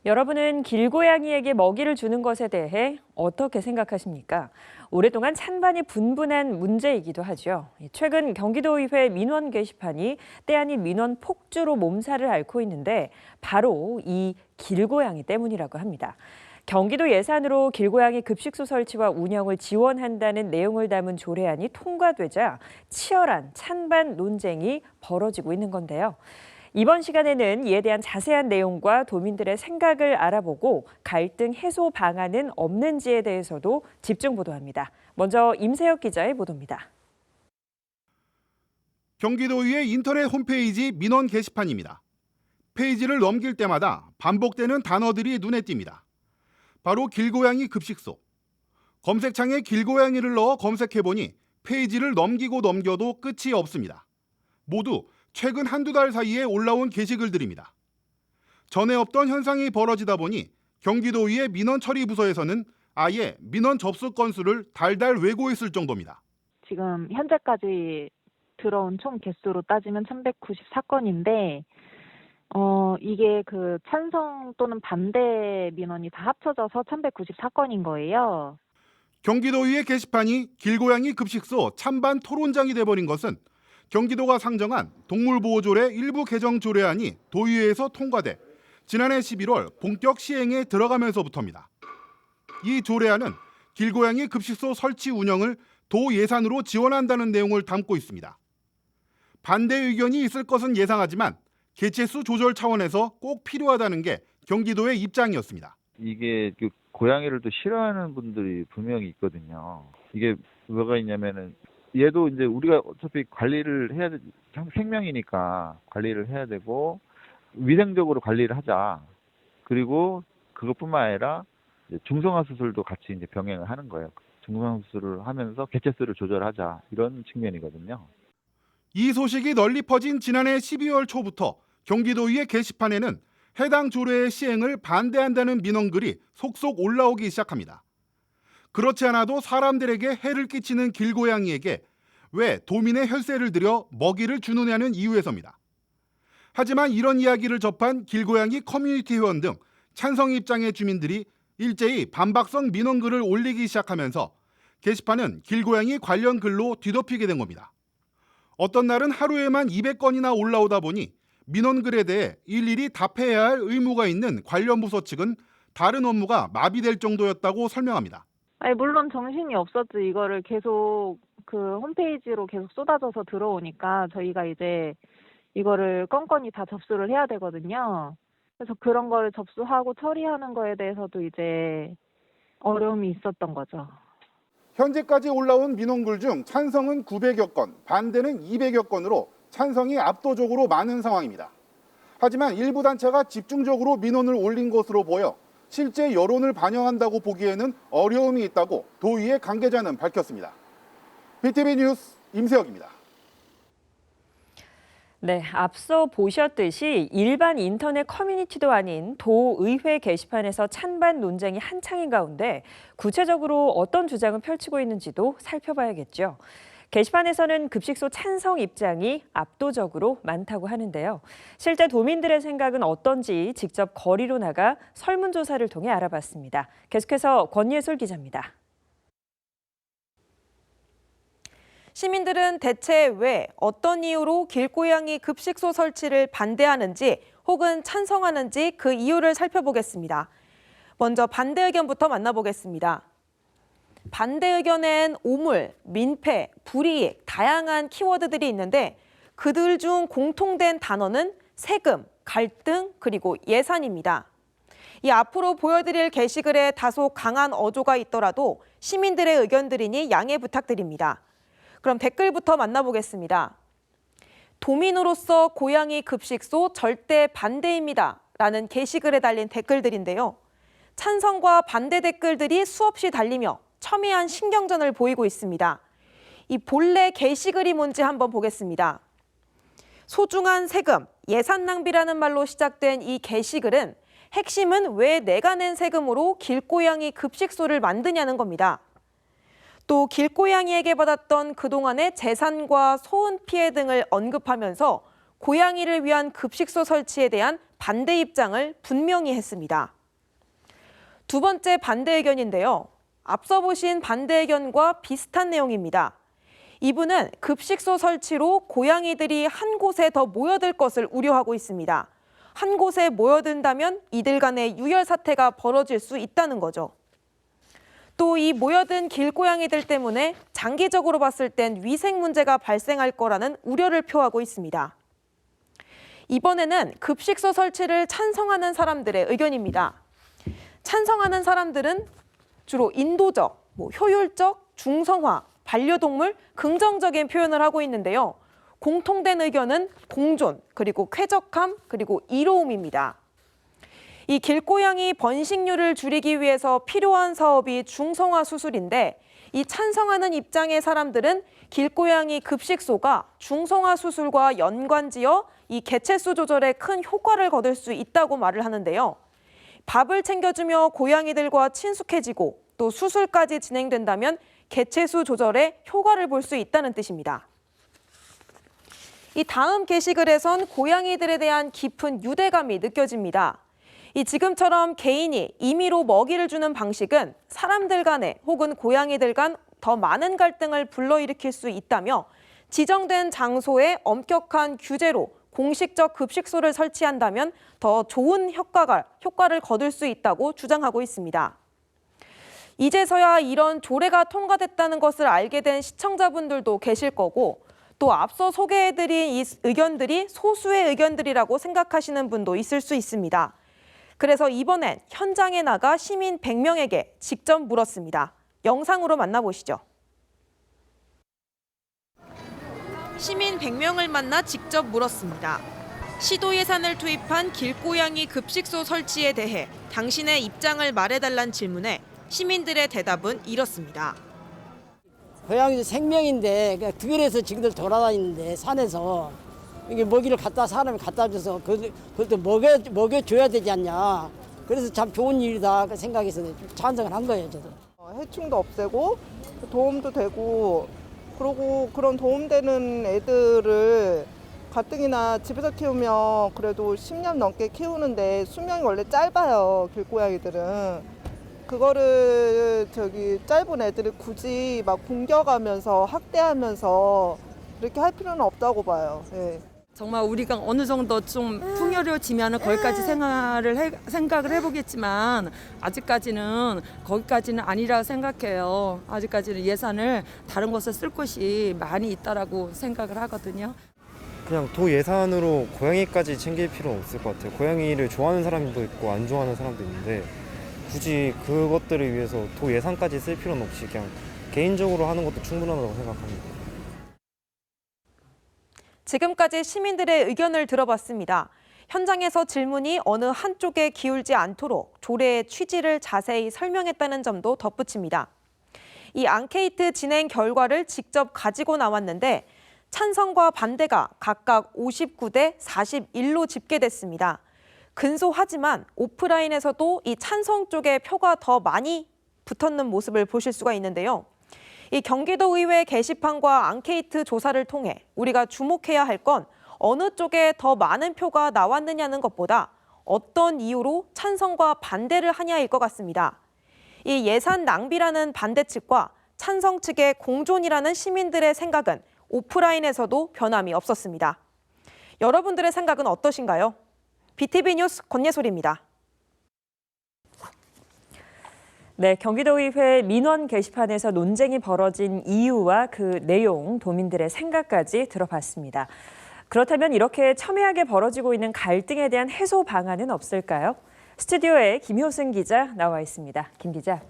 여러분은 길고양이에게 먹이를 주는 것에 대해 어떻게 생각하십니까? 오랫동안 찬반이 분분한 문제이기도 하죠. 최근 경기도의회 민원 게시판이 때 아닌 민원 폭주로 몸살을 앓고 있는데 바로 이 길고양이 때문이라고 합니다. 경기도 예산으로 길고양이 급식소 설치와 운영을 지원한다는 내용을 담은 조례안이 통과되자 치열한 찬반 논쟁이 벌어지고 있는 건데요. 이번 시간에는 이에 대한 자세한 내용과 도민들의 생각을 알아보고 갈등 해소 방안은 없는지에 대해서도 집중 보도합니다. 먼저 임세혁 기자의 보도입니다. 경기도의회 인터넷 홈페이지 민원 게시판입니다. 페이지를 넘길 때마다 반복되는 단어들이 눈에 띕니다. 바로 길고양이 급식소. 검색창에 길고양이를 넣어 검색해보니 페이지를 넘기고 넘겨도 끝이 없습니다. 모두 최근 한두 달 사이에 올라온 게시글들입니다. 전에 없던 현상이 벌어지다 보니 경기도의회 민원 처리 부서에서는 아예 민원 접수 건수를 달달 외고했을 정도입니다. 지금 현재까지 들어온 총 개수로 따지면 1194건인데 이게 그 찬성 또는 반대 민원이 다 합쳐져서 1194건인 거예요. 경기도의회 게시판이 길고양이 급식소 찬반 토론장이 돼버린 것은 경기도가 상정한 동물보호조례 일부 개정 조례안이 도의회에서 통과돼 지난해 11월 본격 시행에 들어가면서부터입니다. 이 조례안은 길고양이 급식소 설치 운영을 도 예산으로 지원한다는 내용을 담고 있습니다. 반대 의견이 있을 것은 예상하지만 개체수 조절 차원에서 꼭 필요하다는 게 경기도의 입장이었습니다. 이게 고양이를 또 싫어하는 분들이 분명히 있거든요. 이게 뭐가 있냐면은 얘도 이제 우리가 어차피 관리를 해야 돼, 생명이니까 관리를 해야 되고 위생적으로 관리를 하자. 그리고 그것뿐만 아니라 중성화 수술도 같이 이제 병행을 하는 거예요. 중성화 수술을 하면서 개체수를 조절하자 이런 측면이거든요. 이 소식이 널리 퍼진 지난해 12월 초부터 경기도의회 게시판에는 해당 조례의 시행을 반대한다는 민원글이 속속 올라오기 시작합니다. 그렇지 않아도 사람들에게 해를 끼치는 길고양이에게 왜 도민의 혈세를 들여 먹이를 주느냐는 이유에서입니다. 하지만 이런 이야기를 접한 길고양이 커뮤니티 회원 등 찬성 입장의 주민들이 일제히 반박성 민원글을 올리기 시작하면서 게시판은 길고양이 관련 글로 뒤덮이게 된 겁니다. 어떤 날은 하루에만 200건이나 올라오다 보니 민원글에 대해 일일이 답해야 할 의무가 있는 관련 부서 측은 다른 업무가 마비될 정도였다고 설명합니다. 물론 정신이 없었지. 이거를 계속 그 홈페이지로 계속 쏟아져서 들어오니까 저희가 이제 이거를 건건히 다 접수를 해야 되거든요. 그래서 그런 거를 접수하고 처리하는 거에 대해서도 이제 어려움이 있었던 거죠. 현재까지 올라온 민원글 중 찬성은 900여 건, 반대는 200여 건으로 찬성이 압도적으로 많은 상황입니다. 하지만 일부 단체가 집중적으로 민원을 올린 것으로 보여 실제 여론을 반영한다고 보기에는 어려움이 있다고 도의회 관계자는 밝혔습니다. BTV 뉴스 임세혁입니다. 네, 앞서 보셨듯이 일반 인터넷 커뮤니티도 아닌 도의회 게시판에서 찬반 논쟁이 한창인 가운데 구체적으로 어떤 주장을 펼치고 있는지도 살펴봐야겠죠. 게시판에서는 급식소 찬성 입장이 압도적으로 많다고 하는데요. 실제 도민들의 생각은 어떤지 직접 거리로 나가 설문조사를 통해 알아봤습니다. 계속해서 권예솔 기자입니다. 시민들은 대체 왜 어떤 이유로 길고양이 급식소 설치를 반대하는지 혹은 찬성하는지 그 이유를 살펴보겠습니다. 먼저 반대 의견부터 만나보겠습니다. 반대 의견엔 오물, 민폐, 불이익, 다양한 키워드들이 있는데 그들 중 공통된 단어는 세금, 갈등, 그리고 예산입니다. 이 앞으로 보여드릴 게시글에 다소 강한 어조가 있더라도 시민들의 의견들이니 양해 부탁드립니다. 그럼 댓글부터 만나보겠습니다. 도민으로서 고양이 급식소 절대 반대입니다. 라는 게시글에 달린 댓글들인데요. 찬성과 반대 댓글들이 수없이 달리며 첨예한 신경전을 보이고 있습니다. 이 본래 게시글이 뭔지 한번 보겠습니다. 소중한 세금, 예산 낭비라는 말로 시작된 이 게시글은 핵심은 왜 내가 낸 세금으로 길고양이 급식소를 만드냐는 겁니다. 또 길고양이에게 받았던 그동안의 재산과 소은 피해 등을 언급하면서 고양이를 위한 급식소 설치에 대한 반대 입장을 분명히 했습니다. 두 번째 반대 의견인데요. 앞서 보신 반대 의견과 비슷한 내용입니다. 이분은 급식소 설치로 고양이들이 한 곳에 더 모여들 것을 우려하고 있습니다. 한 곳에 모여든다면 이들 간의 유혈 사태가 벌어질 수 있다는 거죠. 또 이 모여든 길고양이들 때문에 장기적으로 봤을 땐 위생 문제가 발생할 거라는 우려를 표하고 있습니다. 이번에는 급식소 설치를 찬성하는 사람들의 의견입니다. 찬성하는 사람들은 주로 인도적, 효율적, 중성화, 반려동물, 긍정적인 표현을 하고 있는데요. 공통된 의견은 공존, 그리고 쾌적함, 그리고 이로움입니다. 이 길고양이 번식률을 줄이기 위해서 필요한 사업이 중성화 수술인데 이 찬성하는 입장의 사람들은 길고양이 급식소가 중성화 수술과 연관지어 이 개체수 조절에 큰 효과를 거둘 수 있다고 말을 하는데요. 밥을 챙겨주며 고양이들과 친숙해지고 또 수술까지 진행된다면 개체수 조절에 효과를 볼 수 있다는 뜻입니다. 이 다음 게시글에선 고양이들에 대한 깊은 유대감이 느껴집니다. 이 지금처럼 개인이 임의로 먹이를 주는 방식은 사람들 간에 혹은 고양이들 간 더 많은 갈등을 불러일으킬 수 있다며 지정된 장소에 엄격한 규제로 공식적 급식소를 설치한다면 더 좋은 효과를 거둘 수 있다고 주장하고 있습니다. 이제서야 이런 조례가 통과됐다는 것을 알게 된 시청자분들도 계실 거고 또 앞서 소개해드린 이 의견들이 소수의 의견들이라고 생각하시는 분도 있을 수 있습니다. 그래서 이번엔 현장에 나가 시민 100명에게 직접 물었습니다. 영상으로 만나보시죠. 시민 100명을 만나 직접 물었습니다. 시도 예산을 투입한 길고양이 급식소 설치에 대해 당신의 입장을 말해달란 질문에 시민들의 대답은 이렇습니다. 고양이도 생명인데 그냥 들에서 지금들 돌아다니는데 산에서 이게 먹이를 사람이 갖다 줘서 그것도 먹여줘야 되지 않냐. 그래서 참 좋은 일이다 생각해서 찬성을 한 거예요, 저도. 해충도 없애고 도움도 되고 그리고 그런 도움되는 애들을 가뜩이나 집에서 키우면 그래도 10년 넘게 키우는데 수명이 원래 짧아요, 길고양이들은. 그거를 짧은 애들을 굳이 막 공격하면서 학대하면서 그렇게 할 필요는 없다고 봐요. 예. 정말 우리가 어느 정도 좀 풍요로워지면 거기까지 생각을 해보겠지만 아직까지는 거기까지는 아니라 생각해요. 아직까지는 예산을 다른 곳에 쓸 곳이 많이 있다라고 생각을 하거든요. 그냥 도 예산으로 고양이까지 챙길 필요는 없을 것 같아요. 고양이를 좋아하는 사람도 있고 안 좋아하는 사람도 있는데 굳이 그것들을 위해서 도 예산까지 쓸 필요는 없이 그냥 개인적으로 하는 것도 충분하다고 생각합니다. 지금까지 시민들의 의견을 들어봤습니다. 현장에서 질문이 어느 한쪽에 기울지 않도록 조례의 취지를 자세히 설명했다는 점도 덧붙입니다. 이 앙케이트 진행 결과를 직접 가지고 나왔는데 찬성과 반대가 각각 59대 41로 집계됐습니다. 근소하지만 오프라인에서도 이 찬성 쪽에 표가 더 많이 붙었는 모습을 보실 수가 있는데요. 이 경기도의회 게시판과 앙케이트 조사를 통해 우리가 주목해야 할 건 어느 쪽에 더 많은 표가 나왔느냐는 것보다 어떤 이유로 찬성과 반대를 하냐일 것 같습니다. 이 예산 낭비라는 반대 측과 찬성 측의 공존이라는 시민들의 생각은 오프라인에서도 변함이 없었습니다. 여러분들의 생각은 어떠신가요? BTV 뉴스 권예솔입니다. 네, 경기도의회 민원 게시판에서 논쟁이 벌어진 이유와 그 내용, 도민들의 생각까지 들어봤습니다. 그렇다면 이렇게 첨예하게 벌어지고 있는 갈등에 대한 해소 방안은 없을까요? 스튜디오에 김효승 기자 나와 있습니다. 김 기자,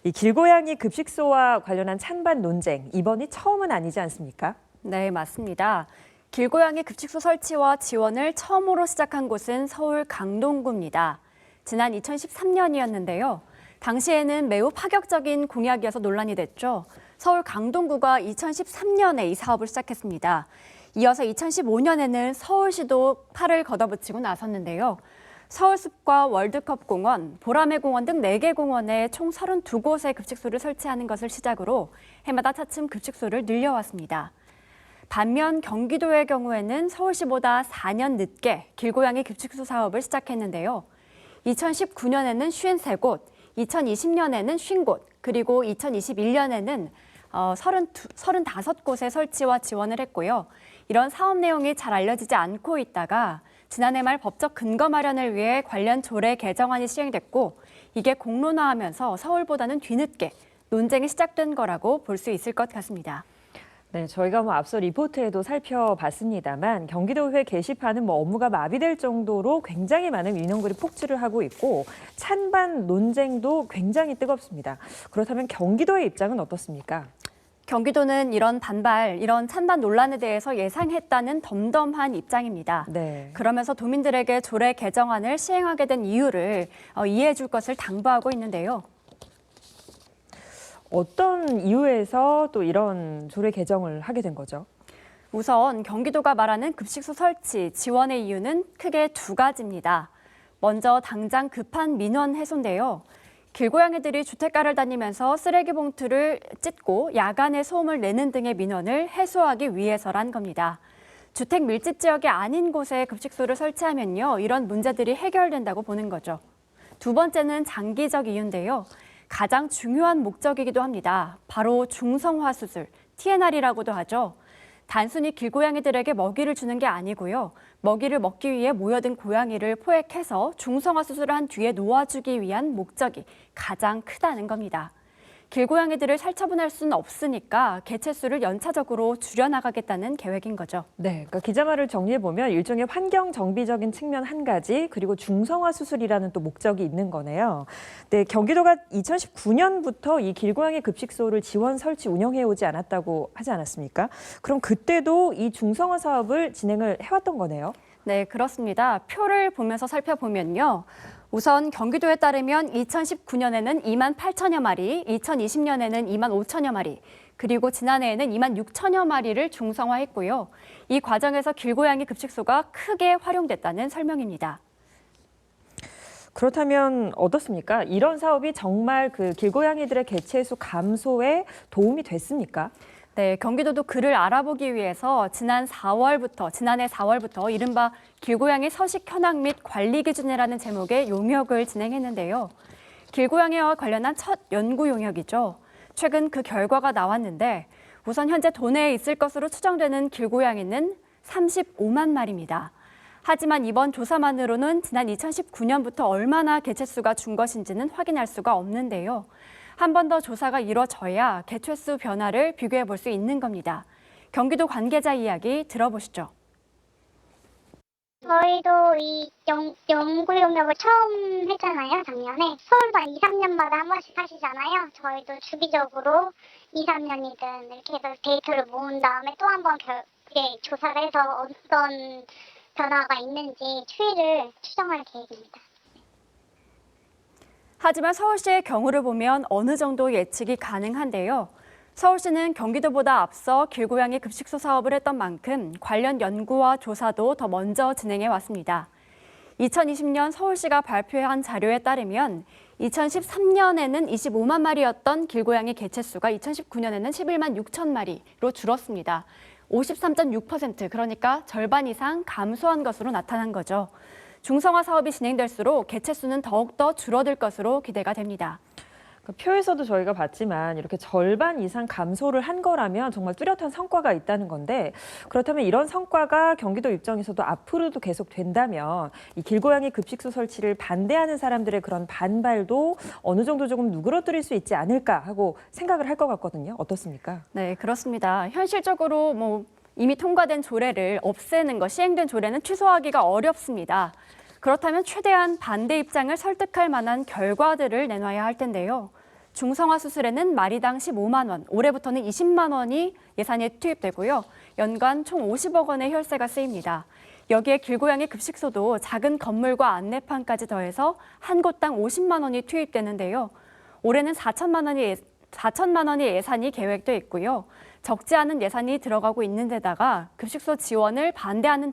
이 길고양이 급식소와 관련한 찬반 논쟁, 이번이 처음은 아니지 않습니까? 네, 맞습니다. 길고양이 급식소 설치와 지원을 처음으로 시작한 곳은 서울 강동구입니다. 지난 2013년이었는데요. 당시에는 매우 파격적인 공약이어서 논란이 됐죠. 서울 강동구가 2013년에 이 사업을 시작했습니다. 이어서 2015년에는 서울시도 팔을 걷어붙이고 나섰는데요. 서울숲과 월드컵공원, 보라매공원 등 4개 공원에 총 32곳의 급식소를 설치하는 것을 시작으로 해마다 차츰 급식소를 늘려왔습니다. 반면 경기도의 경우에는 서울시보다 4년 늦게 길고양이 급식소 사업을 시작했는데요. 2019년에는 53곳, 2020년에는 50곳, 그리고 2021년에는 35곳의 설치와 지원을 했고요. 이런 사업 내용이 잘 알려지지 않고 있다가 지난해 말 법적 근거 마련을 위해 관련 조례 개정안이 시행됐고 이게 공론화하면서 서울보다는 뒤늦게 논쟁이 시작된 거라고 볼 수 있을 것 같습니다. 네, 저희가 앞서 리포트에도 살펴봤습니다만 경기도의회 게시판은 업무가 마비될 정도로 굉장히 많은 민원글이 폭주를 하고 있고 찬반 논쟁도 굉장히 뜨겁습니다. 그렇다면 경기도의 입장은 어떻습니까? 경기도는 이런 반발, 이런 찬반 논란에 대해서 예상했다는 덤덤한 입장입니다. 네. 그러면서 도민들에게 조례 개정안을 시행하게 된 이유를 이해해 줄 것을 당부하고 있는데요. 어떤 이유에서 또 이런 조례 개정을 하게 된 거죠? 우선 경기도가 말하는 급식소 설치 지원의 이유는 크게 두 가지입니다. 먼저 당장 급한 민원 해소인데요. 길고양이들이 주택가를 다니면서 쓰레기 봉투를 찢고 야간에 소음을 내는 등의 민원을 해소하기 위해서란 겁니다. 주택 밀집 지역이 아닌 곳에 급식소를 설치하면요, 이런 문제들이 해결된다고 보는 거죠. 두 번째는 장기적 이유인데요. 가장 중요한 목적이기도 합니다. 바로 중성화 수술, TNR이라고도 하죠. 단순히 길고양이들에게 먹이를 주는 게 아니고요. 먹이를 먹기 위해 모여든 고양이를 포획해서 중성화 수술을 한 뒤에 놓아주기 위한 목적이 가장 크다는 겁니다. 길고양이들을 살처분할 수는 없으니까 개체수를 연차적으로 줄여나가겠다는 계획인 거죠. 네, 그러니까 기자 말을 정리해보면 일종의 환경 정비적인 측면 한 가지, 그리고 중성화 수술이라는 또 목적이 있는 거네요. 네, 경기도가 2019년부터 이 길고양이 급식소를 지원 설치 운영해오지 않았다고 하지 않았습니까? 그럼 그때도 이 중성화 사업을 진행을 해왔던 거네요. 네, 그렇습니다. 표를 보면서 살펴보면요. 우선 경기도에 따르면 2019년에는 2만 8천여 마리, 2020년에는 2만 5천여 마리, 그리고 지난해에는 2만 6천여 마리를 중성화했고요. 이 과정에서 길고양이 급식소가 크게 활용됐다는 설명입니다. 그렇다면 어떻습니까? 이런 사업이 정말 그 길고양이들의 개체수 감소에 도움이 됐습니까? 네, 경기도도 그를 알아보기 위해서 지난해 4월부터 이른바 길고양이 서식 현황 및 관리 기준이라는 제목의 용역을 진행했는데요. 길고양이와 관련한 첫 연구 용역이죠. 최근 그 결과가 나왔는데 우선 현재 도내에 있을 것으로 추정되는 길고양이는 35만 마리입니다. 하지만 이번 조사만으로는 지난 2019년부터 얼마나 개체수가 준 것인지는 확인할 수가 없는데요. 한 번 더 조사가 이뤄져야 개체수 변화를 비교해 볼 수 있는 겁니다. 경기도 관계자 이야기 들어보시죠. 저희도 이 연구 용역을 처음 했잖아요, 작년에. 서울도 한 2, 3년마다 한 번씩 하시잖아요. 저희도 주기적으로 2, 3년이든 이렇게 해서 데이터를 모은 다음에 또 한 번 조사를 해서 어떤 변화가 있는지 추이를 추정할 계획입니다. 하지만 서울시의 경우를 보면 어느 정도 예측이 가능한데요. 서울시는 경기도보다 앞서 길고양이 급식소 사업을 했던 만큼 관련 연구와 조사도 더 먼저 진행해 왔습니다. 2020년 서울시가 발표한 자료에 따르면 2013년에는 25만 마리였던 길고양이 개체수가 2019년에는 11만 6천 마리로 줄었습니다. 53.6%, 그러니까 절반 이상 감소한 것으로 나타난 거죠. 중성화 사업이 진행될수록 개체수는 더욱더 줄어들 것으로 기대가 됩니다. 표에서도 저희가 봤지만 이렇게 절반 이상 감소를 한 거라면 정말 뚜렷한 성과가 있다는 건데, 그렇다면 이런 성과가 경기도 입장에서도 앞으로도 계속 된다면 이 길고양이 급식소 설치를 반대하는 사람들의 그런 반발도 어느 정도 조금 누그러뜨릴 수 있지 않을까 하고 생각을 할 것 같거든요. 어떻습니까? 네, 그렇습니다. 현실적으로 이미 통과된 조례를 없애는 것, 시행된 조례는 취소하기가 어렵습니다. 그렇다면 최대한 반대 입장을 설득할 만한 결과들을 내놔야 할 텐데요. 중성화 수술에는 마리당 15만 원, 올해부터는 20만 원이 예산에 투입되고요. 연간 총 50억 원의 혈세가 쓰입니다. 여기에 길고양이 급식소도 작은 건물과 안내판까지 더해서 한 곳당 50만 원이 투입되는데요. 올해는 4천만 원의 예산이 계획돼 있고요. 적지 않은 예산이 들어가고 있는 데다가 급식소 지원을 반대하는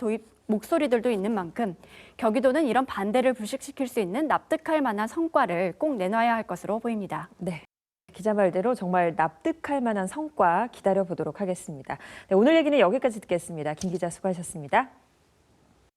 목소리들도 있는 만큼 경기도는 이런 반대를 불식시킬 수 있는 납득할 만한 성과를 꼭 내놔야 할 것으로 보입니다. 네. 기자 말대로 정말 납득할 만한 성과 기다려보도록 하겠습니다. 네, 오늘 얘기는 여기까지 듣겠습니다. 김 기자 수고하셨습니다.